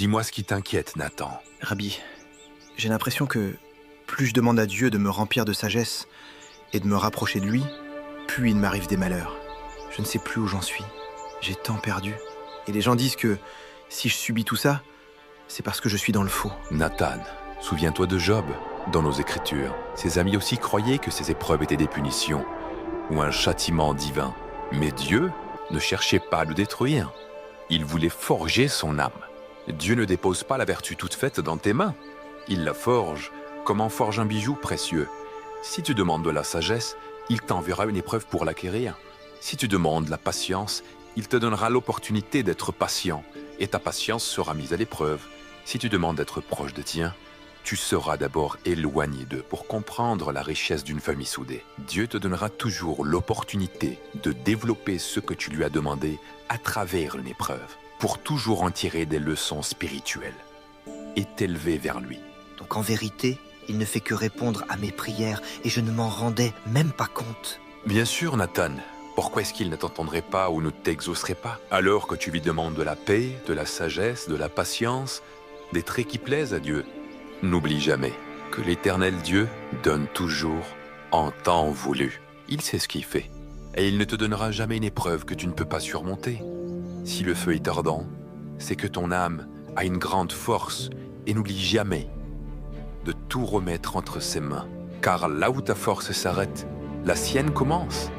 Dis-moi ce qui t'inquiète, Nathan. Rabbi, j'ai l'impression que plus je demande à Dieu de me remplir de sagesse et de me rapprocher de lui, plus il m'arrive des malheurs. Je ne sais plus où j'en suis. J'ai tant perdu. Et les gens disent que si je subis tout ça, c'est parce que je suis dans le faux. Nathan, souviens-toi de Job. Dans nos Écritures, ses amis aussi croyaient que ces épreuves étaient des punitions ou un châtiment divin. Mais Dieu ne cherchait pas à le détruire. Il voulait forger son âme. Dieu ne dépose pas la vertu toute faite dans tes mains. Il la forge comme on forge un bijou précieux. Si tu demandes de la sagesse, il t'enverra une épreuve pour l'acquérir. Si tu demandes la patience, il te donnera l'opportunité d'être patient, et ta patience sera mise à l'épreuve. Si tu demandes d'être proche de tien, tu seras d'abord éloigné d'eux pour comprendre la richesse d'une famille soudée. Dieu te donnera toujours l'opportunité de développer ce que tu lui as demandé à travers une épreuve, pour toujours en tirer des leçons spirituelles et t'élever vers lui. Donc en vérité, il ne fait que répondre à mes prières et je ne m'en rendais même pas compte. Bien sûr, Nathan. Pourquoi est-ce qu'il ne t'entendrait pas ou ne t'exaucerait pas, alors que tu lui demandes de la paix, de la sagesse, de la patience, des traits qui plaisent à Dieu? N'oublie jamais que l'Éternel Dieu donne toujours en temps voulu. Il sait ce qu'il fait, et il ne te donnera jamais une épreuve que tu ne peux pas surmonter. Si le feu est ardent, c'est que ton âme a une grande force, et n'oublie jamais de tout remettre entre ses mains. Car là où ta force s'arrête, la sienne commence.